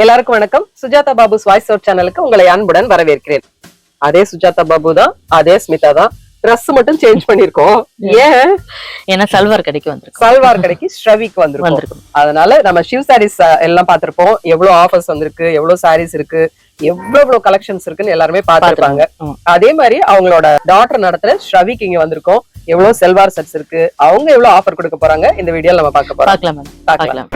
எல்லாருக்கும் வணக்கம். Sujatha Babu voice out சேனலுக்கு உங்களை அன்புடன் வரவேற்கிறேன். அதே சுஜாதா பாபு தான், அதே ஸ்மிதா தான். ட்ரெஸ் மட்டும் சேஞ்ச் பண்ணிருக்கோம். ஏன்? ஏன்னா சல்வார் கடைக்கு வந்திருக்கோம். சல்வார் கடைக்கு ஸ்ரவிக்கு வந்திருக்கோம். அதனால நம்ம ஷிவ் சாரீஸ் எல்லாம் பாத்திருப்போம். எவ்வளவு ஆஃபர்ஸ் வந்திருக்கு, எவ்வளவு சாரீஸ் இருக்கு, எவ்வளவு கலெக்ஷன்ஸ் இருக்குன்னு எல்லாருமே பாத்துருப்பாங்க. அதே மாதிரி அவங்களோட டாட்டர் நடத்துற ஸ்ரவிக்கு இங்க வந்திருக்கோம். எவ்வளவு செல்வார் செட்ஸ் இருக்கு, அவங்க எவ்வளவு ஆஃபர் கொடுக்க போறாங்க இந்த வீடியோல நம்ம பார்க்க போறோம். பார்க்கலாம்.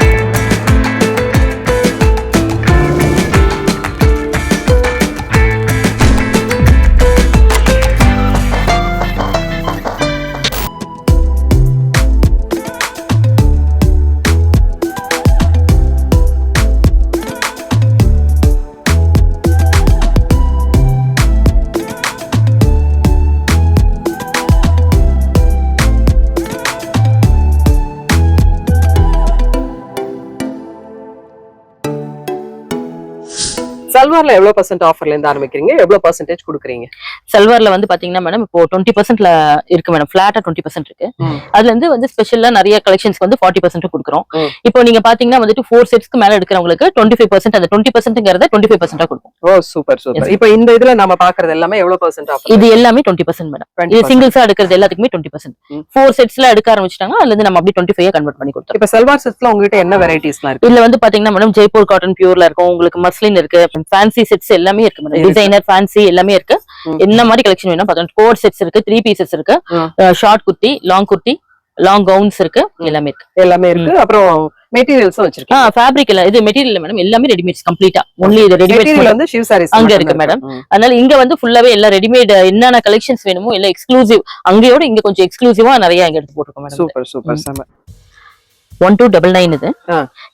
சல்வார்ல எவ்வளவு % ஆஃபர்ல இருந்து ஆரம்பிக்கிறீங்க, எவ்வளவு % கொடுக்குறீங்க? சல்வார்ல வந்து பாத்தீங்கன்னா மேடம் இப்போ 20% இருக்கு மேடம், பிளாட்டா 20% இருக்கு. அதுல இருந்து ஸ்பெஷலா நிறைய கலெக்ஷன்ஸ் 40% கொடுக்குறோம். இப்போ நீங்க பாத்தீங்கன்னா 4 செட்ஸ்க்கு மேல எடுக்கிறவங்களுக்கு 25%, அந்த 20%ங்கறத 25% கொடுக்கும். ஓ சூப்பர் சூப்பர். இப்போ இந்த இதுல நம்ம பாக்குறது எல்லாமே எவ்வளவு % ஆஃபர்? இது எல்லாமே 20% மேடம். இது சிங்கிள்ஸா எடுக்கிறது எல்லாத்துக்குமே 20%. 4 செட்ஸ்ல எடுக்க ஆரம்பிச்சிட்டாங்க, அதுல இருந்து நம்ம அப்படியே 25 கன்வெர்ட் பண்ணி கொடுத்தோம். இப்போ சல்வார் செட்ஸ்ல உங்ககிட்ட என்ன வெரைட்டிஸ்லாம் இருக்கு? இதுல பாத்தீங்கன்னா மேடம் ஜெய்ப்பூர் காட்டன் பியூர்ல இருக்கும், உங்களுக்கு மஸ்லின் இருக்கு, ஃபேன்சி செட்ஸ் எல்லாமே இருக்கு மேடம். டிசைனர் ஃபேன்சி எல்லாமே இருக்கு. என்ன மாதிரி கலெக்ஷன் வேணும் பாத்தீங்கன்னா கோட் செட்ஸ் இருக்கு, 3 பீசஸ் இருக்கு, ஷார்ட் குர்த்தி, லாங் கவுன்ஸ் இருக்கு, எல்லாமே இருக்கு. அப்புறம் மெட்டீரியல்ஸும் வச்சிருக்கேன். ஃபேப்ரிக் இல்ல, இது மெட்டீரியல் மேடம், எல்லாமே ரெடிமேட்ஸ் கம்ப்ளீட்டா. ஒன்லி இது ரெடிமேட் ஷிவ் சாரீஸ் அங்க இருக்கு மேடம். அதனால இங்க ஃபுல்லாவே எல்லாம் ரெடிமேட், என்னென்ன கலெக்ஷன்ஸ் வேணுமோ எல்லாம் எக்ஸ்க்ளூசிவ். அங்கயோட இங்க கொஞ்சம் எக்ஸ்க்ளூசிவா நிறைய இங்க எடுத்து போட்டுருக்கோம் மேடம். சூப்பர் சூப்பர் செம. 1299 இது.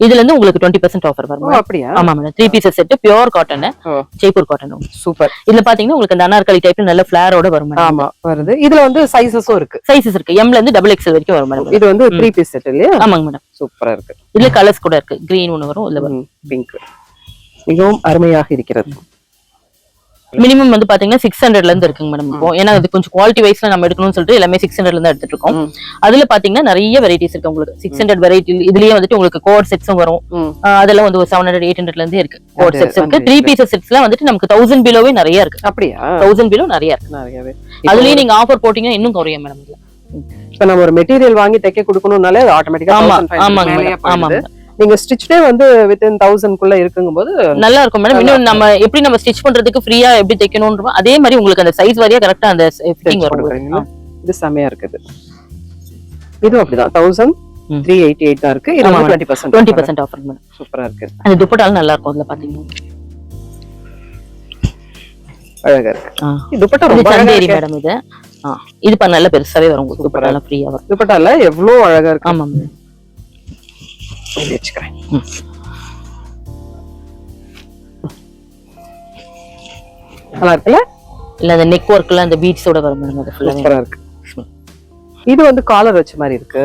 இதுல இருந்து உங்களுக்கு 20% ஆஃபர் வரும். அப்படியே? ஆமா madam. 3 pieces set, pure cotton, Jaipur cotton. Super. இதுல பாத்தீங்கன்னா உங்களுக்கு அந்த அனார்கலி டைப்ல நல்ல ஃபிளேரோட வரும் மேடம். ஆமா வருது. இதுல சைஸஸும் இருக்கு. சைஸஸ் இருக்கு. M ல இருந்து XXL வரைக்கும் வரும் மேடம். இது 3 பீஸ் செட் இல்லையா? ஆமாங்க மேடம். சூப்பரா இருக்கு. இதுல கலர்ஸ் கூட இருக்கு. கிரீன் ஒன்னு வரும், இதுல வரும் பிங்க். மிகவும் அருமையாக இருக்கிறது. மினிமம் பாத்தீங்கன்னா 600ல இருந்து இருக்குங்க மேடம். இப்போ ஏன்னா அது கொஞ்சம் குவாலிட்டி வைஸ்ல நம்ம எடுக்கணும்னு சொல்லிட்டு எல்லாமே 600ல இருந்து எடுத்துட்டு இருக்கோம். அதுல பாத்தீங்கன்னா நிறைய வெரைட்டிஸ் இருக்கு உங்களுக்கு. 600 வெரைட்டி. இதுலயே உங்களுக்கு கோட் செட்ஸும் வரும். அதெல்லாம் ஒரு 700 800ல இருந்து இருக்கு. கோட் செட்ஸ் இருக்கு. 3 பீசஸ் செட்ஸ்லாம் நமக்கு 1000 பிலோவே நிறைய இருக்கு. அப்படியா? 1000 பிலோ நிறைய இருக்கு. நிறையவே. அதுலயே நீங்க ஆஃபர் போட்டீங்கன்னா இன்னும் குறையும் மேடம். இப்ப நம்ம ஒரு மெட்டீரியல் வாங்கி தைக்க கொடுக்கணும்னாலே ஆட்டோமேட்டிக்கா 1500 ஆமாங்க. நீங்க ஸ்டிச்டே within 1000 குள்ள இருக்குங்கும்போது நல்லா இருக்கும் மேடம். இன்னும் நம்ம ஸ்டிச் பண்றதுக்கு ஃப்ரீயா எப்படி தைக்கணும்ன்றோம் அதே மாதிரி உங்களுக்கு அந்த சைஸ் வாரியா கரெக்டா அந்த ஃபிட்டிங் வரும். இது செமையா இருக்குது. இது அப்படிதான் 1388 தான் இருக்கு. இது 20% ஆஃபர் மேடம். சூப்பரா இருக்கு. அந்த துப்பட்டாலும் நல்லா இருக்கும். அதுல பாத்தீங்கன்னா அழகா இருக்கு. இது துப்பட்டா ரொம்ப சந்தேரி மேடம். இது நல்ல பெருசாவே வரும். துப்பட்டாலாம் ஃப்ரீயா வரும். துப்பட்டால எவ்வளவு அழகா இருக்கு. ஆமா மேடம். நல்லா இருக்குல்ல? இல்ல அந்த நெக் ஒர்க்ல அந்த பீட்ஸோட வரும் மேடம். அது ஃபுல்லா இருக்கு. இது காலர் வச்ச மாதிரி இருக்கு.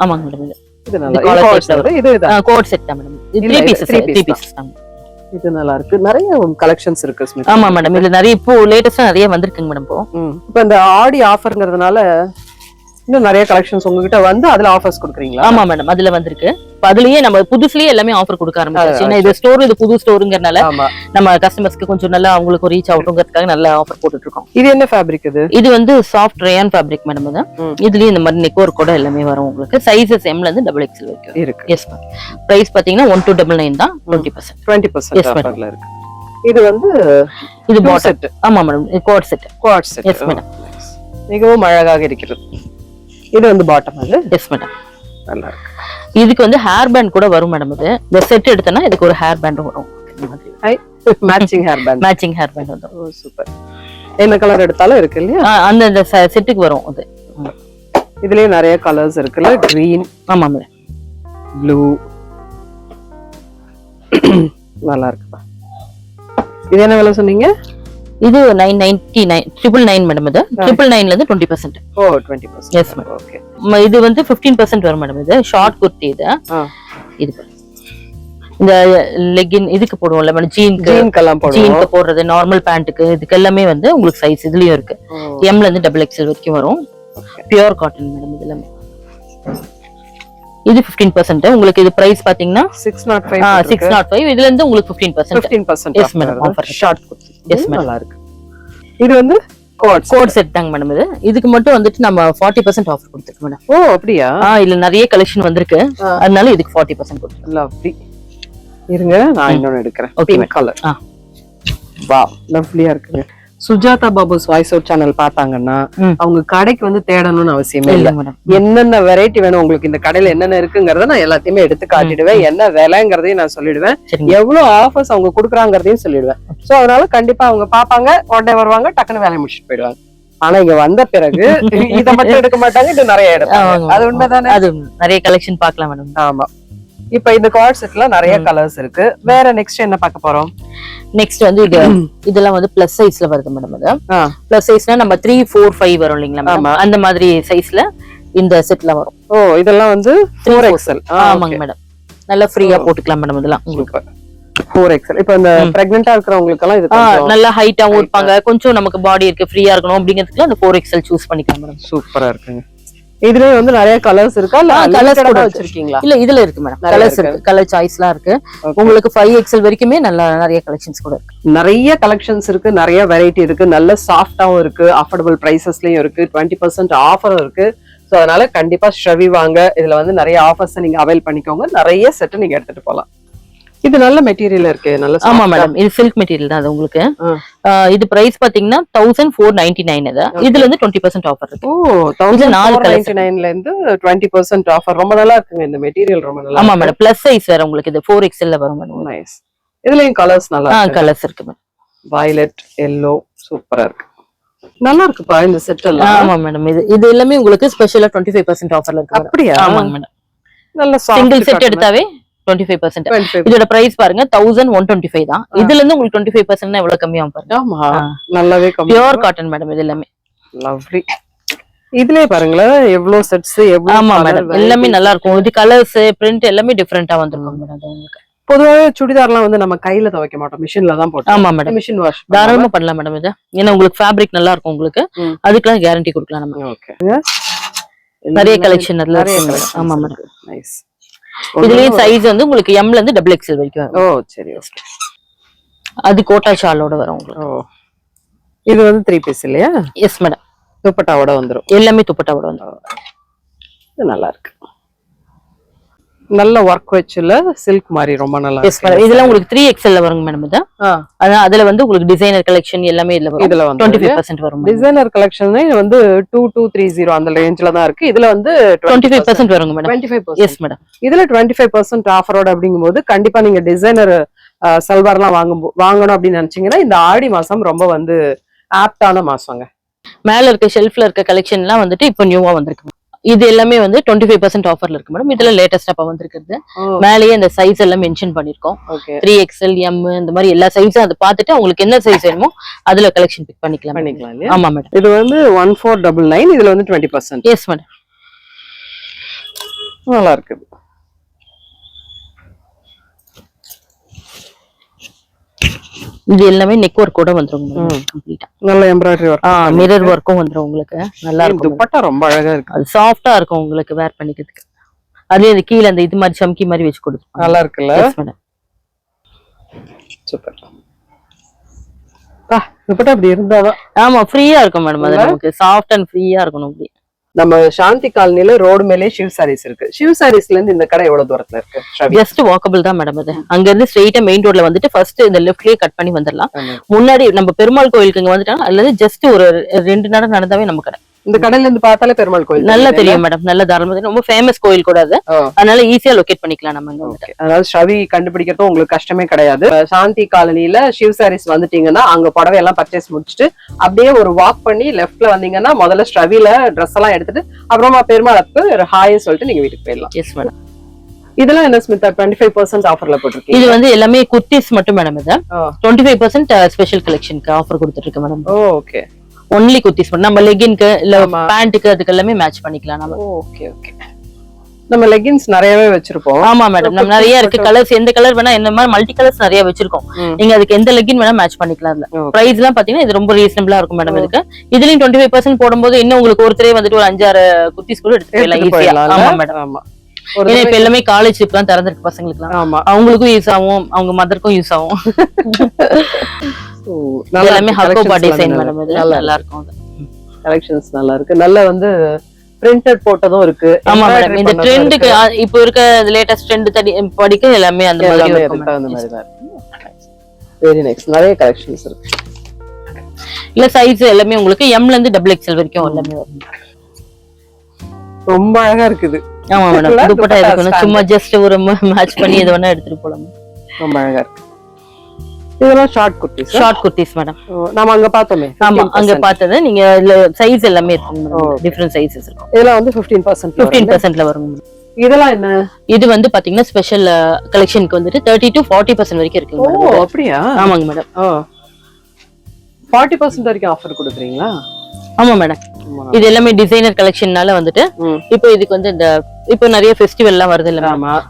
ஆமாங்க மேடம். இது நல்லா காலர் செட் வரும். இது கோட் செட் தான் மேடம். இது 3 பீசஸ் தான். இது நல்லா இருக்கு. நிறைய கலெக்ஷன்ஸ் இருக்கு ஸ்மிதா. ஆமா மேடம். இதுல நிறைய இப்போ லேட்டஸ்டா நிறைய வந்திருக்குங்க மேடம். இப்போ இந்த ஆடி ஆஃபர்ங்கிறதுனால இன்னும் நிறைய கலெக்ஷன்ஸ் உங்ககிட்ட அதுல ஆஃபர்ஸ் கொடுக்குறீங்களா? ஆமா மேடம். அதுல வந்திருக்கு. அதுலயே நம்ம புதுசுலயே எல்லாமே ஆஃபர் கொடுக்க ஆரம்பிச்சாச்சு. ஏன்னா இது ஸ்டோர், இது புது ஸ்டோருங்கறனால நம்ம கஸ்டமர்ஸ்க்கு கொஞ்சம் நல்லா அவங்களுக்கு ரீச் ஆகட்டும்ங்கிறதுக்காக நல்ல ஆஃபர் போட்டுட்டு இருக்கோம். இது என்ன ஃபேப்ரிக்? இது சாஃப்ட் ரயான் ஃபேப்ரிக் மேடம். இதுலயே இந்த மாதிரி நெக் ஒர்க் கூட எல்லாமே வரும் உங்களுக்கு. சைஸஸ் M ல இருந்து XXL வரைக்கும் இருக்கு. Yes ma'am. பிரைஸ் பாத்தீங்கன்னா 1299 தான். 20% ஆஃபர்ல இருக்கு. இது இது பாட் செட். ஆமா madam. Coat set. Yes madam. மிகவும் அழகாக இருக்கிறது. இது பாட்டம். Yes madam. நல்லா இருக்கு. இதுக்கு ஹேர் பேண்ட் கூட வரும் மேடம். இந்த செட் எடுத்தனா இதுக்கு ஒரு ஹேர் பேண்ட் வரும். மேட்சிங் ஹேர் பேண்ட் வந்து. ஓ சூப்பர். என்ன கலர் எடுத்தாலும் இருக்கு இல்லையா? அந்த செட்டுக்கு வரும் அது. இதுலயே நிறைய கலர்ஸ் இருக்குல்ல. கிரீன். ஆமா மேடம். ப்ளூ. நல்லா இருக்குப்பா. இது என்ன விலை சொன்னீங்க? இது 999 999 மேடம். இது 999ல இருந்து 20%. ஓ 20%. Yes madam. ஓகே. இது 15% வரும் மேடம். இது ஷார்ட் குர்த்தி. இது இந்த லெகின் இதுக்கு போடுவோம்ல மேடம், ஜீனுக்கு போடுறது, நார்மல் பேண்ட்டுக்கு, இதுக்கு எல்லாமே உங்களுக்கு சைஸ் இதுலயும் இருக்கு. M ல இருந்து XXL வரைக்கும் வரும். Pure cotton madam. இது எல்லாமே இது 15%. உங்களுக்கு இது பிரைஸ் பாத்தீங்கன்னா 605. 605. இதுல இருந்து உங்களுக்கு 15%. 15% yes madam offer. Short kurti. Yes madam. நல்லா இருக்கு. இது வந்து கோட் செட் தாங்க மேடம். இதுக்கு மட்டும் வந்துட்டு நம்ம 40% ஆஃபர் கொடுத்துருக்கோம் மேடம். ஓ அப்படியா? இதுல நிறைய கலெக்ஷன் வந்திருக்கு, அதனால இதுக்கு 40% கொடுத்துருக்கோம். லவ்லி. இருங்க நான் இன்னொன்னு எடுக்கிறேன். Okay colour. வாவ், லவ்லியா இருக்குங்க. Sujatha Babu's voice out channel பார்த்தாங்கன்னா அவங்க கடைக்கு வந்து தேடணும்னு அவசியமே இல்ல. என்னென்ன வெரைட்டி வேணும் உங்களுக்கு, இந்த கடையில என்னென்ன இருக்குங்கறத நான் எல்லாத்தையுமே எடுத்து காட்டிடுவேன். என்ன விலைங்கிறதையும் நான் சொல்லிடுவேன், எவ்வளவு ஆஃபர்ஸ் அவங்க குடுக்குறாங்கிறதையும் சொல்லிடுவேன். சோ அதனால கண்டிப்பா அவங்க பாப்பாங்க, உடனே வருவாங்க, டக்குன்னு வேலையை முடிச்சுட்டு போயிடுவாங்க. ஆனா இங்க வந்த பிறகு இதை மட்டும் எடுக்க மாட்டாங்க, இது நிறைய எடுப்பாங்க. அது உண்மைதானே? அது நிறைய கலெக்ஷன் பார்க்கலாம் மேடம். ஆமா. இப்ப இந்த கார்ட் செட்ல நிறைய கலர்ஸ் இருக்கு. வேற நெக்ஸ்ட் என்ன பார்க்க போறோம்? நெக்ஸ்ட் வந்து இதெல்லாம் வந்து பிளஸ் சைஸ்ல வருது மேடம். அது பிளஸ் சைஸ்னா நம்ம 3, 4, 5 வரும் இல்லீங்களா மேடம், அந்த மாதிரி சைஸ்ல இந்த செட்ல வரும். ஓ இதெல்லாம் வந்து 4XL. ஆமாங்க மேடம், நல்லா ஃப்ரீயா போட்டுக்கலாம் மேடம். இதெல்லாம் உங்களுக்கு 4XL. இப்ப இந்த பிரெக்னன்ட்டா இருக்கிறவங்களுக்கு எல்லாம் இது நல்லா ஹைட்டாவும் இருப்பாங்க, கொஞ்சம் நமக்கு பாடி இருக்கு ஃப்ரீயா இருக்கணும் அப்படிங்கிறதுக்கு அந்த 4XL சூஸ் பண்ணிக்கலாம் மேடம். சூப்பரா இருக்குங்க. இதுலயே வந்து நிறைய கலர்ஸ் இருக்கா? இல்ல கலர்ஸ் கூட வச்சிருக்கீங்களா? இல்ல இதுல இருக்கு மேடம், கலர்ஸ் இருக்கு, கலர் சாய்ஸ்லாம் இருக்கு. உங்களுக்கு 5XL வரைக்குமே நிறைய கலெக்ஷன்ஸ் கூட இருக்கு. நிறைய கலெக்ஷன்ஸ் இருக்கு, நிறைய வெரைட்டி இருக்கு, நல்ல சாஃப்டாவும் இருக்கு, அஃபோர்டபிள் பிரைசஸ்லயும் இருக்கு, 20% ஆஃபரும் இருக்கு. சோ அதனால கண்டிப்பா ஷ்ரவி வாங்க. இதுல வந்து நிறைய ஆஃபர்ஸ் நீங்க அவைல் பண்ணிக்கோங்க. நிறைய செட் நீங்க எடுத்துட்டு போலாம். இது நல்ல மெட்டீரியல் இருக்கு, நல்ல. ஆமா மேடம், இது சில்க் மெட்டீரியல் தான். அது உங்களுக்கு இது பிரைஸ் பாத்தீங்கன்னா 1499. இதுல இருந்து 20% ஆஃபர் இருக்கு. ஓ 1499ல இருந்து 20% ஆஃபர். ரொம்ப நல்லா இருக்குங்க இந்த மெட்டீரியல், ரொம்ப நல்லா. ஆமா மேடம், பிளஸ் சைஸ் வேற உங்களுக்கு இது 4XL ல வரும் மேடம். நைஸ். இதுலயும் கலர்ஸ் நல்லா இருக்கு. கலர்ஸ் இருக்கு மேடம். வயலட், yellow சூப்பரா இருக்கு. நல்லா இருக்குப்பா இந்த செட் எல்லாம். ஆமா மேடம், இது எல்லாமே உங்களுக்கு ஸ்பெஷலா 25% ஆஃபர்ல இருக்கு. அப்படியே? ஆமாங்க மேடம். நல்ல சிங்கிள் செட் எடுத்தாவே 25%. இதோட பிரைஸ் பாருங்க 1125 தான். இதுல இருந்து உங்களுக்கு 25% எவ்வளவு கம்மியாகும் பாருங்க. ஆமா நல்லாவே கம்மி. பியூர் காட்டன் மேடம் இது எல்லாமே. லவ்லி. இதுலயே பாருங்களேன் எவ்வளவு செட்ஸ், எவ்வளவு. ஆமா மேடம், எல்லாமே நல்லா இருக்கும். இது கலர்ஸ், பிரிண்ட் எல்லாமே டிஃபரெண்டா வந்திருக்கும் மேடம். உங்களுக்கு பொதுவாவே சுடிதார்லாம் வந்து நம்ம கையில துவைக்க மாட்டோம், மிஷின்ல தான் போட்டோம். ஆமா மேடம், மிஷின் வாஷ் தாராளமா பண்ணலாம் மேடம். இது ஏன்னா உங்களுக்கு ஃபேப்ரிக் நல்லா இருக்கும், உங்களுக்கு அதுக்கெல்லாம் கேரண்டி கொடுக்கலாம் நம்ம. ஓகே. நிறைய கலெக்ஷன் அதுல இருக்கு. ஆமா மேடம். நைஸ். இதுலயே சைஸ் வந்து உங்களுக்கு M ல இருந்து XXL வரைக்கும். ஓ சரி, ஓகே. அது கோட்டா ஷாலோட வரும் உங்களுக்கு. ஓ இது வந்து 3 பீஸ் இல்லையா? எஸ் மேடம், துப்பட்டாவோட வந்துரும். எல்லாமே துப்பட்டாவோட வந்துரும். இது நல்லா இருக்கு. நல்ல வர்க் வெச்சுல சில்க் மாதிரி ரொம்ப நல்லா இருக்கு. எஸ் மேடம், இதெல்லாம் உங்களுக்கு 3XL ல வருங்க மேடம். இது அதான் அதுல வந்து உங்களுக்கு டிசைனர் கலெக்ஷன் எல்லாமே இதுல வரும். இதுல வந்து 25% வரும். டிசைனர் கலெக்ஷன் வந்து 2230 அந்த ரேஞ்ச்ல தான் இருக்கு. இதுல வந்து 25% வருங்க மேடம். 25%. எஸ் மேடம், இதுல 25% ஆஃபரோட அப்படிங்கும்போது கண்டிப்பா நீங்க டிசைனர் சல்வார்லாம் வாங்கணும் அப்படின்னு நினைச்சீங்கன்னா இந்த ஆடி மாசம் ரொம்ப வந்து ஆப்டான மாசங்க. மேல இருக்க ஷெல்ஃப்ல இருக்க கலெக்ஷன் எல்லாம் வந்துட்டு இப்போ நியூவா வந்திருக்கு. இது எல்லாமே வந்து 25% ஆஃபர்ல இருக்கு மேடம். இதுல லேட்டஸ்டா வந்திருக்கிறது. மேலேயே இந்த சைஸ் எல்லாம் மென்ஷன் பண்ணிருக்கோம். 3XL, M இந்த மாதிரி எல்லா சைஸும் அதை பார்த்துட்டு உங்களுக்கு என்ன சைஸ் வேணுமோ அதுல கலெக்ஷன் பிக் பண்ணிக்கலாம். ஆமா மேடம், இது வந்து 1499. இதுல வந்து 20%. எஸ் மேடம், நல்லா இருக்கு. இது எல்லாமே நெக் ஒர்க் கூட வந்துரும் கம்ப்ளீட்டா. நல்ல எம்ப்ராய்டரி வர்க், மிரர் வர்க்கும் வந்துரும் உங்களுக்கு. நல்லா இருக்கும். துப்பட்டா ரொம்ப அழகா இருக்கு. அது சாஃப்ட்டா இருக்கும் உங்களுக்கு வேர் பண்ணிக்கிறதுக்கு. அதே அது கீழ அந்த இது மாதிரி சம்கி மாதிரி வெச்சு கொடுத்து நல்லா இருக்குல்ல? Yes madam, super. துப்பட்டா அப்படி இருந்தாதான் ஆமா ஃப்ரீயா இருக்கும் மேடம். அது நமக்கு சாஃப்ட் அண்ட் ஃப்ரீயா இருக்கணும். அப்படி நம்ம சாந்தி காலனில ரோடு மேலே ஷிவ் சாரீஸ் இருக்கு. ஷிவ் சாரீஸ்ல இருந்து இந்த கடை எவ்வளவு தூரத்துல இருக்கு? ஜஸ்ட் வாக்கபிள் தான் மேடம். அது அங்க இருந்து ஸ்ட்ரெயிட்டா மெயின் ரோட்ல வந்துட்டு ஃபர்ஸ்ட் இந்த லெஃப்ட்லயே கட் பண்ணி வந்துடலாம். முன்னாடி நம்ம பெருமாள் கோயிலுக்கு இங்க வந்துட்டாங்க, அல்லது ஜஸ்ட் ஒரு 2 நட நடந்தாவே நம்ம கடை. இந்த கடையில இருந்து பார்த்தாலே பெருமாள் கோயில் நல்லா தெரியும் மேடம். நல்ல தாராளமா ரொம்ப ஃபேமஸ் கோயில் கூட அது. அதனால ஈஸியா லொகேட் பண்ணிக்கலாம் நம்ம இங்க வந்துட்டு. அதாவது ஷவி கண்டுபிடிக்கிறதும் உங்களுக்கு கஷ்டமே கிடையாது. சாந்தி காலனில ஷிவ் சாரீஸ் வந்துட்டீங்கன்னா அங்க புடவை எல்லாம் பர்ச்சேஸ் முடிச்சுட்டு அப்படியே ஒரு வாக் பண்ணி லெஃப்ட்ல வந்தீங்கன்னா முதல்ல ஷவில ட்ரெஸ் எல்லாம் எடுத்துட்டு அப்புறமா பெருமாளுக்கு ஒரு ஹாய்னு சொல்லிட்டு நீங்க வீட்டுக்கு போயிடலாம். எஸ் மேடம், இதெல்லாம் என்ன ஸ்மிதா 25% ஆஃபர்ல போட்டுருக்கீங்க? இது வந்து எல்லாமே குர்த்திஸ் மட்டும் மேடம். இது 25% ஸ்பெஷல் கலெக்ஷனுக்கு ஆஃபர் கொடுத்துட்டு இருக்கு மேடம். ஓகே, ஒன்லி குர்த்திஸ் மட்டும். நம்ம லெகின்க்கு இல்ல பேண்ட்டுக்கு அதுக்கு எல்லாமே மேட்ச் பண்ணிக்கலாம் நம்ம. Okay okay. நம்ம லெகின்ஸ் நிறையவே வச்சிருப்போம். ஆமா மேடம், நம்ம நிறைய இருக்கு கலர்ஸ். எந்த கலர் வேணா, இந்த மாதிரி மல்டி கலர்ஸ் நிறைய வச்சிருக்கோம். நீங்க அதுக்கு எந்த லெகின் வேணா மேட்ச் பண்ணிக்கலாம். அதுல பிரைஸ் எல்லாம் பாத்தீங்கன்னா இது ரொம்ப ரீசனபிளா இருக்கும் மேடம். இதுக்கு இதுலயும் 25% போடும்போது இன்னும் உங்களுக்கு ஒருத்தரே வந்துட்டு ஒரு 5-6 குர்த்திஸ் கூட எடுத்து போயிடலாம் ஈஸியா. ஆமா மேடம், ஆமா. ஏன்னா இப்ப எல்லாமே காலேஜ் இப்பலாம் திறந்திருக்கு பசங்களுக்குலாம். ஆமா, அவங்களுக்கும் யூஸ் ஆகும், அவங்க மதருக்கும் யூஸ் ஆகும். எல்லாமே ஹக்கோபா டிசைன் மேடம், இது நல்லா இருக்கும். கலெக்ஷன்ஸ் நல்லா இருக்கு. நல்ல வந்து பிரிண்டட் போட்டதும் இருக்கு. ஆமா மேடம், இந்த ட்ரெண்டுக்கு இப்போ இருக்க லேட்டஸ்ட் ட்ரெண்ட் படிக்க எல்லாமே அந்த மாதிரி இருக்கும். அந்த மாதிரி தான் வெரி நைஸ். நிறைய கலெக்ஷன்ஸ் இருக்கு. இல்ல சைஸ் எல்லாமே உங்களுக்கு எம்ல இருந்து டபுள் எக்ஸ்எல் வரைக்கும் எல்லாமே வரும். ரொம்ப அழகா இருக்குது. ஆமா மேடம், துப்பட்டா இதுக்கு சும்மா ஜஸ்ட் ஒரு மேட்ச் பண்ணி எது வேணா எடுத்துட்டு போலாம். ரொம்ப அழகா இருக்கு. இதெல்லாம் short kurtis. Short kurtis madam, நாம அங்க பார்த்தோமே. ஆமா, அங்க பார்த்தது நீங்க சைஸ் எல்லாமே இருக்கு, டிஃபரண்ட் சைஸஸ் இருக்கும். இதெல்லாம் வந்து 15% வரும். இதெல்லாம் என்ன? இது வந்து பாத்தீங்கன்னா ஸ்பெஷல் கலெக்ஷனுக்கு வந்துட்டு 30 to 40% வரைக்கும் இருக்கு. ஓ அப்படியா? ஆமாங்க மேடம். 40% வரைக்கும் ஆஃபர் கொடுக்குறீங்களா? ஆமா மேடம், இது எல்லாமே டிசைனர் கலெக்ஷன்னால வந்துட்டு இப்போ இதுக்கு வந்து இந்த இப்போ நிறைய ஃபெஸ்டிவல் எல்லாம் வருது இல்ல,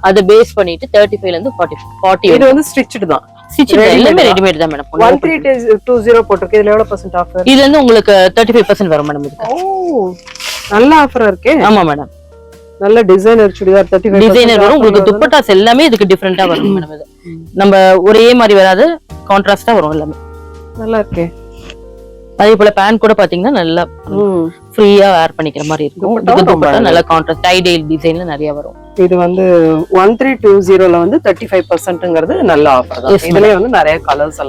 அத பேஸ் பண்ணிட்டு 35 ல இருந்து 40. இது வந்து ஸ்டிச்டு தான். ஸ்டிச்டு எல்லாமே ரெடிமேட் தான் மேடம். 1320 போட்டுருக்கு. இதுல எவ்வளவு % ஆஃபர்? இதுல இருந்து உங்களுக்கு 35% வரும் மேடம் இதுக்கு. ஓ நல்ல ஆஃபரா இருக்கே. ஆமா மேடம், நல்ல டிசைனர் சுடிதார் 35% டிசைனர் வரும். உங்களுக்கு துப்பட்டாஸ் எல்லாமே இதுக்கு டிஃபரெண்டா வரும் மேடம். இது நம்ம ஒரே மாதிரி வராது, கான்ட்ராஸ்டா வரும் எல்லாமே. நல்லா இருக்கே. அதே போல பேண்ட் கூட பாத்தீங்கன்னா நல்லா ஃப்ரீயா வேர் பண்ணிக்கிற மாதிரி இருக்கும். துப்பட்டா நல்ல கான்ட்ராஸ்ட் டை டை டிசைன்ல நிறைய வரும். இது வந்து 1320ல வந்து 35%ங்கிறது நல்ல ஆஃபர் தான். இதுலயே வந்து நிறைய கலர்ஸ்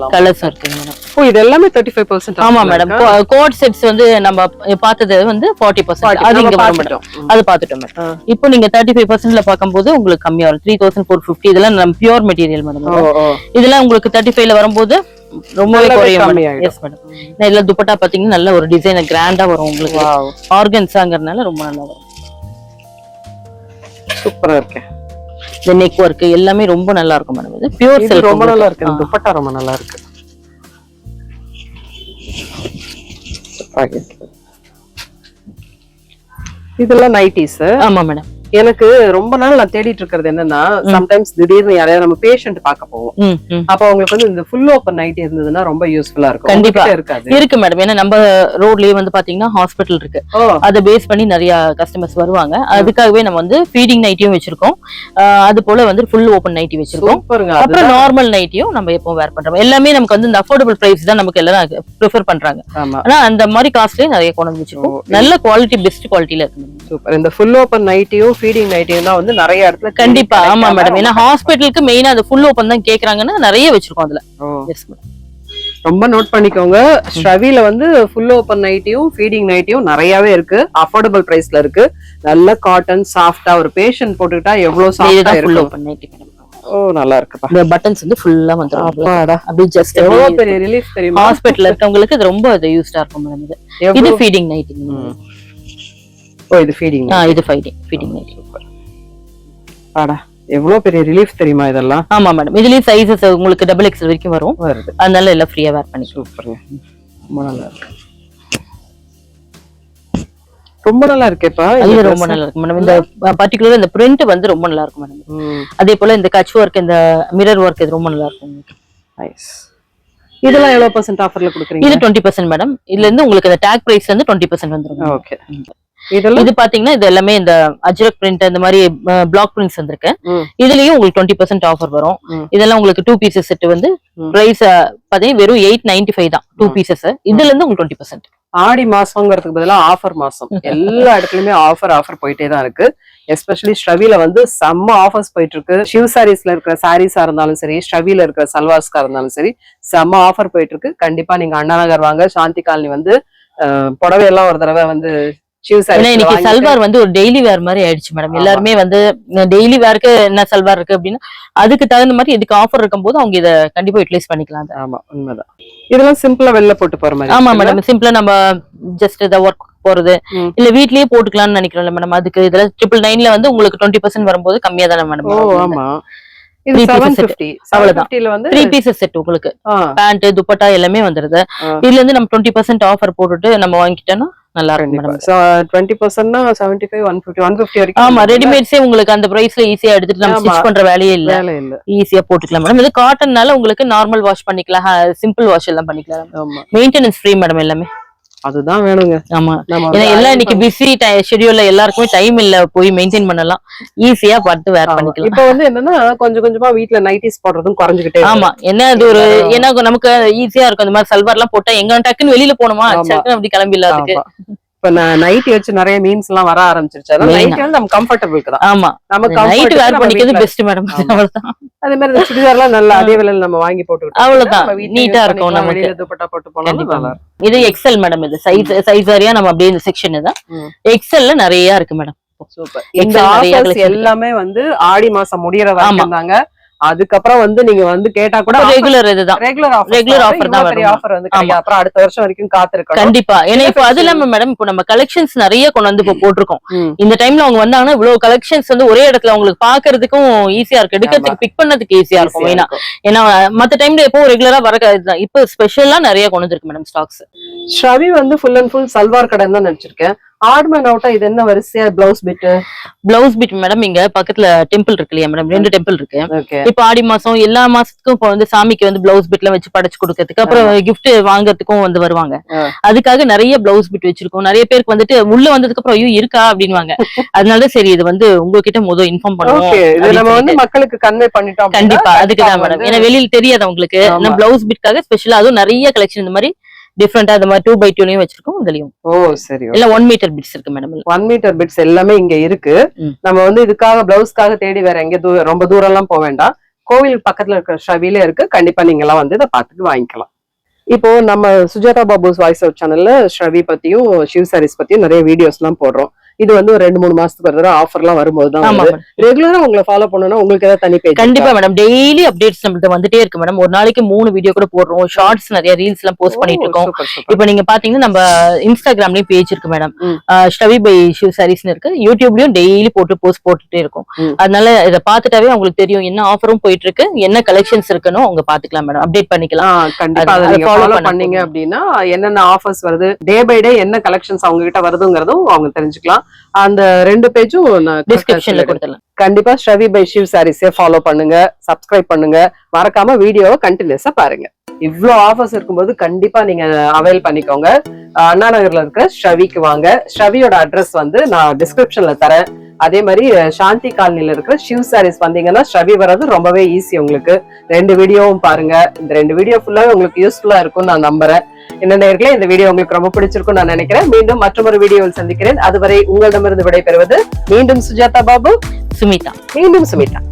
இருக்கு மேடம். ஓ இது எல்லாமே 35%. ஆமா மேடம், கோட் செட்ஸ் வந்து நம்ம பார்த்தது வந்து 40%. அது இங்க வர மாட்டோம், அது பாத்துட்டோம் மேடம். இப்போ நீங்க 35%ல பாக்கும்போது உங்களுக்கு கம்மியா வரும். 3450. இதெல்லாம் நம்ம பியூர் மெட்டீரியல் மேடம். இதெல்லாம் உங்களுக்கு 35ல வரும்போது ரொம்பவே குறையும். எஸ் மேடம், இதுல துப்பட்டா பாத்தீங்கன்னா நல்ல ஒரு டிசைன் கிராண்டா வரும் உங்களுக்கு. ஆர்கன்ஸாங்கறதுனால ரொம்ப நல்லா வரும். சூப்பரா இருக்கு. இந்த நெக் வர்க் எல்லாமே ரொம்ப நல்லா இருக்கும் மேடம். இது பியூர் சில்க் ரொம்ப நல்லா இருக்கு. துப்பட்டா ரொம்ப நல்லா இருக்கு. இதெல்லாம் நைட்டிஸ். ஆமா மேடம், எனக்கு ரொம்ப நாள் நான் தேடிட்டு இருக்கிறது என்னன்னா, சம்டைம்ஸ் திடீர்னு யாரையாவது நம்ம பேஷண்ட் பார்க்க போவோம். அப்ப அவங்களுக்கு வந்து இந்த ஃபுல் ஓப்பன் நைட்டி இருந்ததுன்னா ரொம்ப யூஸ்ஃபுல்லா இருக்கும். கண்டிப்பா இருக்காது இருக்கு மேடம். ஏன்னா நம்ம ரோட்லயே வந்து பாத்தீங்கன்னா ஹாஸ்பிட்டல் இருக்கு, அதை பேஸ் பண்ணி நிறைய கஸ்டமர்ஸ் வருவாங்க. அதுக்காகவே நம்ம வந்து ஃபீடிங் நைட்டியும் வச்சிருக்கோம், அது போல வந்து ஃபுல் ஓப்பன் நைட்டி வச்சிருக்கோம். அப்புறம் நார்மல் நைட்டியும் நம்ம எப்பவும் வேர் பண்றோம். எல்லாமே நமக்கு வந்து இந்த அஃபோர்டபிள் பிரைஸ் தான் நமக்கு எல்லாம் ப்ரிஃபர் பண்றாங்க. ஆனா அந்த மாதிரி காஸ்ட்லயே நிறைய கொண்டு வந்து வச்சிருக்கோம். நல்ல குவாலிட்டி, பெஸ்ட் குவாலிட்டில இருக்கு. சூப்பர். இந்த ஃபுல் ஓப்பன் நைட்டியும் ஃபீடிங் நைட்டியும் தான் வந்து நிறைய இடத்துல கண்டிப்பா. ஆமா மேடம், ஏன்னா ஹாஸ்பிட்டலுக்கு மெயினா அது ஃபுல் ஓப்பன் தான் கேக்குறாங்கன்னா நிறைய வச்சிருக்கோம் அதுல. எஸ் மேடம், ரொம்ப நோட் பண்ணிக்கோங்க. ஸ்ரவில வந்து ஃபுல் ஓப்பன் நைட்டியும் ஃபீடிங் நைட்டியும் நிறையவே இருக்கு. அஃபோர்டபிள் பிரைஸ்ல இருக்கு. நல்ல காட்டன் சாஃப்டா ஒரு பேஷண்ட் போட்டுக்கிட்டா எவ்வளவு சாஃப்டா ஃபுல் ஓப்பன் நைட்டி மேடம். ஓ நல்லா இருக்குப்பா. இந்த பட்டன்ஸ் வந்து ஃபுல்லா வந்துரும். அப்படியே ஜஸ்ட் எவ்வளவு பெரிய ரிலீஃப் தெரியுமா ஹாஸ்பிட்டல்ல இருக்கவங்களுக்கு. இது ரொம்ப யூஸ்டா இருக்கும் மேடம். இது ஃபீடிங் நைட்டி. ஓ இது ஃபீடிங். இது ஃபீடிங் நைட்டி. ஆடா எவ்வளவு பெரிய ரிலீஃப் தெரியுமா இதெல்லாம். ஆமா மேடம், இதுலயே சைஸஸ் உங்களுக்கு டபுள் எக்ஸ்எல் வரைக்கும் வரும். அதனால எல்லாம் ஃப்ரீயா வேர் பண்ணி. சூப்பர்ங்க, ரொம்ப நல்லா இருக்கு. ரொம்ப நல்லா இருக்கேப்பா. இது ரொம்ப நல்லா இருக்கு மேடம். இந்த பர்టిక్యులர் இந்த பிரிண்ட் வந்து ரொம்ப நல்லா இருக்கும் மேடம். அதே போல இந்த கட்ச் வர்க், இந்த மிரர் வர்க் இது ரொம்ப நல்லா இருக்கும். நைஸ். இதெல்லாம் எவ்வளவு % ஆஃபர்ல கொடுக்குறீங்க? இது 20% மேடம். இதுல இருந்து உங்களுக்கு இந்த டாக் பிரைஸ்ல இருந்து 20% வந்துரும். ஓகே. இது பாத்தீங்கன்னா இது எல்லாமே இந்த அஜ்ரக் பிரிண்ட் இந்த மாதிரி பிளாக் பிரிண்ட்ஸ் வந்திருக்கு. இதுலயும் உங்களுக்கு 20% ஆஃபர் வரும். இதெல்லாம் உங்களுக்கு 2 பீசஸ் செட் வந்து பிரைஸ் பாத்தீங்கன்னா வெறும் 895 தான் 2 பீசஸ். இதுல இருந்து உங்களுக்கு 20%. ஆடி மாசம்ங்கிறதுக்கு பதிலா ஆஃபர் மாசம். எல்லா இடத்துலயுமே ஆஃபர் போயிட்டே தான் இருக்கு. எஸ்பெஷலி ஸ்ரவில வந்து செம்ம ஆஃபர்ஸ் போயிட்டு இருக்கு. ஷிவ் சாரீஸ்ல இருக்கிற சாரீஸா இருந்தாலும் சரி, ஸ்ரவில இருக்கிற சல்வார்ஸ்கா இருந்தாலும் சரி, செம்ம ஆஃபர் போயிட்டு இருக்கு. கண்டிப்பா நீங்க அண்ணா நகர் வாங்க. சாந்தி காலனி வந்து புடவை எல்லாம் ஒரு தடவை வந்து இன்னைக்கு சல்வார் வந்து ஒரு டெய்லி வேர் மாதிரி ஆயிடுச்சு மேடம். எல்லாருமே வந்து டெய்லி வேருக்கு என்ன சல்வார் இருக்கு அப்படின்னா அதுக்கு தகுந்த மாதிரி இதுக்கு ஆஃபர் இருக்கும் போது அவங்க இதை கண்டிப்பா யூட்டிலைஸ் பண்ணிக்கலாம். ஆமா உண்மைதான். இதெல்லாம் சிம்பிளா வெளில போட்டு போற மாதிரி. ஆமா மேடம், சிம்பிளா நம்ம ஜஸ்ட் இதை ஒர்க் போறது இல்ல வீட்லயே போட்டுக்கலாம்னு நினைக்கிறோம்ல மேடம். அதுக்கு இதுல 999ல வந்து உங்களுக்கு 20% வரும்போது கம்மியா தானே மேடம். ஆமா. 3 பீசஸ் செட் உங்களுக்கு பேண்ட் துப்பட்டா எல்லாமே வந்துருது. இதுல இருந்து நம்ம 20% ஆஃபர் போட்டுட்டு நம்ம வாங்கிட்டோம்னா நல்லா இருக்கும் மேடம். 20%னா 75 150 வரைக்கும். ஆமா, ரெடிமேட்ஸே உங்களுக்கு அந்த பிரைஸ்ல ஈஸியா எடுத்துட்டு நம்ம ஸ்டிட்ச் பண்ற வேலையே இல்ல. ஈஸியா போட்டுக்கலாம் மேடம். இது காட்டன்னால உங்களுக்கு நார்மல் வாஷ் பண்ணிக்கலாம், சிம்பிள் வாஷ் எல்லாம் பண்ணிக்கலாம். மெயின்டெனன்ஸ் ஃப்ரீ மேடம் எல்லாமே. அதுதான் வேணுங்க. ஆமா, நம்ம ஏன்னா எல்லாம் இன்னைக்கு பிஸி ஷெட்யூல்ல எல்லாருக்குமே டைம் இல்ல போய் மெயின்டைன் பண்ணலாம், ஈஸியா பார்த்து வேர் பண்ணிக்கலாம். இப்ப வந்து என்னன்னா கொஞ்சம் கொஞ்சமா வீட்ல நைட்டிஸ் போடுறதும் குறைஞ்சுக்கிட்டே ஆமா, என்ன அது ஒரு ஏன்னா நமக்கு ஈஸியா இருக்கும். இந்த மாதிரி சல்வார் எல்லாம் போட்டா எங்க டக்குன்னு வெளியில போனோமா டக்குன்னு அப்படி கிளம்பி இல்லாதுக்கு. இப்ப நைட்டி வச்சு நிறைய மீம்ஸ் எல்லாம் வர ஆரம்பிச்சிருச்சு. அதான் நைட்டி வந்து நம்ம கம்ஃபர்டபிளுக்கு தான். ஆமா, நம்ம நைட் வேர் பண்ணிக்கிறது பெஸ்ட் மேடம். அவ்வளவுதான். அதே மாதிரி இந்த சுடிதார்லாம் நல்ல அதே விலையில நம்ம வாங்கி போட்டுக்கிட்டோம், அவ்வளவுதான், நீட்டா இருக்கும். நமக்கு வெளியில துப்பட்டா போட்டு போனாலும் நல்லா இருக்கும். இது எக்ஸல் மேடம். இது சைஸ் வாரியா நம்ம அப்படியே இந்த செக்ஷன் தான். எக்ஸல்ல நிறைய இருக்கு மேடம். சூப்பர். இந்த ஆஃபர்ஸ் எல்லாமே வந்து ஆடி மாசம் முடியற வரைக்கும் தாங்க. அதுக்கப்புறம் வந்து நீங்க வந்து கேட்டா கூட ரெகுலர் இதுதான், ரெகுலர் ஆஃபர் தான். பெரிய ஆஃபர் வந்து கிடைக்கும். அப்புறம் அடுத்த வருஷம் வரைக்கும் காத்திருக்கணும் கண்டிப்பா. ஏன்னா இப்போ அது இல்லாம மேடம் இப்போ நம்ம கலெக்ஷன்ஸ் நிறைய கொண்டு வந்து போட்டிருக்கோம். இந்த டைம்ல அவங்க வந்தாங்கன்னா இவ்வளவு கலெக்ஷன்ஸ் வந்து ஒரே இடத்துல உங்களுக்கு பாக்குறதுக்கும் ஈஸியா இருக்கு, எடுக்கிறதுக்கு பிக் பண்ணதுக்கு ஈஸியா இருக்கும். ஏன்னா மத்த டைம்ல எப்போ ரெகுலரா வர இப்போ ஸ்பெஷலா நிறைய கொண்டு வந்துருக்கு மேடம் ஸ்டாக்ஸ். ஷவி வந்து ஃபுல் அண்ட் ஃபுல் சல்வார் கடை தான் நினைச்சிருக்கேன். ஆர்ட்மேன் அவுட்டா இது என்ன வரிசையா பிளவுஸ் பிட் மேடம். இங்க பக்கத்துல டெம்பிள் இருக்கு இல்லையா மேடம், 2 டெம்பிள் இருக்கு. இப்ப ஆடி மாசம் எல்லா மாசத்துக்கும் இப்ப வந்து சாமிக்கு வந்து பிளவுஸ் பிட்ல வச்சு படைச்சு கொடுக்கறதுக்கு, அப்புறம் கிஃப்ட் வாங்குறதுக்கும் வந்து வருவாங்க. அதுக்காக நிறைய பிளவுஸ் பிட் வச்சிருக்கோம். நிறைய பேருக்கு வந்துட்டு உள்ள வந்ததுக்கு அப்புறம் ஐயோ இருக்கா அப்படின்வாங்க. அதனால சரி இது வந்து உங்ககிட்ட முதல் இன்ஃபார்ம் பண்ணுவோம், மக்களுக்கு கன்வே பண்ணிட்டோம். கண்டிப்பா அதுக்குதான் மேடம். ஏன்னா வெளியில தெரியாது உங்களுக்கு. பிளவுஸ் பிட்காக ஸ்பெஷலா அதுவும் நிறைய கலெக்ஷன் இந்த மாதிரி டிஃபரெண்டா இந்த மாதிரி 2x2லயும் வச்சிருக்கோம். இதுலயும் சரி இல்ல 1 மீட்டர் பிட்ஸ் இருக்கு மேடம். 1 மீட்டர் பிட்ஸ் எல்லாமே இங்க இருக்கு. நம்ம வந்து இதுக்காக பிளவுஸ்க்காக தேடி வேற எங்க ரொம்ப தூரம் எல்லாம் போக வேண்டாம். கோவில் பக்கத்துல இருக்கிற ஷவில இருக்கு. கண்டிப்பா நீங்க எல்லாம் வந்து இதை பார்த்துட்டு வாங்கிக்கலாம். இப்போ நம்ம சுஜாதா பாபுஸ் வாய்ஸ் அவுட் சேனல்ல ஷவி பத்தியும் ஷிவ் சாரீஸ் பத்தியும் நிறைய வீடியோஸ் எல்லாம் போடுறோம். இது வந்து ஒரு 2-3 மாசத்துக்கு ஒரு தடவை ஆஃபர் எல்லாம் வரும்போது தான் ரெகுலரா உங்களை ஃபாலோ பண்ணனும்னா உங்களுக்கு ஏதாவது தனி பேஜ் கண்டிப்பா மேடம். டெய்லி அப்டேட்ஸ் நம்மள்ட்ட வந்துட்டே இருக்கு மேடம். ஒரு நாளைக்கு 3 வீடியோ கூட போடுறோம். ஷார்ட்ஸ் நிறைய ரீல்ஸ் எல்லாம் போஸ்ட் பண்ணிட்டு இருக்கோம். இப்போ நீங்க பாத்தீங்கன்னா நம்ம இன்ஸ்டாகிராம்லயும் பேஜ் இருக்கு மேடம், ஷவி பை ஷிவ் சாரீஸ்னு இருக்கு. யூடியூப்லயும் டெய்லி போஸ்ட் போட்டுட்டே இருக்கும். அதனால இதை பார்த்துட்டாவே உங்களுக்கு தெரியும் என்ன ஆஃபரும் போயிட்டு இருக்கு, என்ன கலெக்ஷன்ஸ் இருக்குன்னு அவங்க பாத்துக்கலாம் மேடம், அப்டேட் பண்ணிக்கலாம். கண்டிப்பா அதை நீங்க ஃபாலோ பண்ணீங்க அப்படின்னா என்னென்ன ஆஃபர்ஸ் வருது, டே பை டே என்ன கலெக்ஷன்ஸ் அவங்க கிட்ட வருதுங்கிறதும் அவங்க தெரிஞ்சுக்கலாம். அந்த 2 பேஜும் டிஸ்கிரிப்ஷன்ல கொடுத்துடலாம். கண்டிப்பா ஷவி பை ஷிவ் சாரீஸை ஃபாலோ பண்ணுங்க, சப்ஸ்கிரைப் பண்ணுங்க, மறக்காம வீடியோவை கண்டினியூஸா பாருங்க. இவ்ளோ ஆஃபர்ஸ் இருக்கும்போது கண்டிப்பா நீங்க அவைல் பண்ணிக்கோங்க. அண்ணா நகர்ல இருக்கிற ஷவிக்கு வாங்க. ஷவியோட அட்ரஸ் வந்து நான் டிஸ்கிரிப்ஷன்ல தரேன். அதே மாதிரி சாந்தி காலனில இருக்கிற ஷிவ் சாரீஸ் வந்தீங்கன்னா ஷவி வர்றது ரொம்பவே ஈஸி. உங்களுக்கு 2 வீடியோவும் பாருங்க. இந்த 2 வீடியோ ஃபுல்லாவே உங்களுக்கு யூஸ்ஃபுல்லா இருக்கும்னு நான் நம்புறேன். என்ன நேயர்களே, இந்த வீடியோ உங்களுக்கு ரொம்ப பிடிச்சிருக்கும் நான் நினைக்கிறேன். மீண்டும் மற்றொரு வீடியோவில் சந்திக்கிறேன். அதுவரை உங்களிடமிருந்து விடைபெறுவது மீண்டும் சுஜாதா பாபு, சுமிதா. மீண்டும் சுமிதா.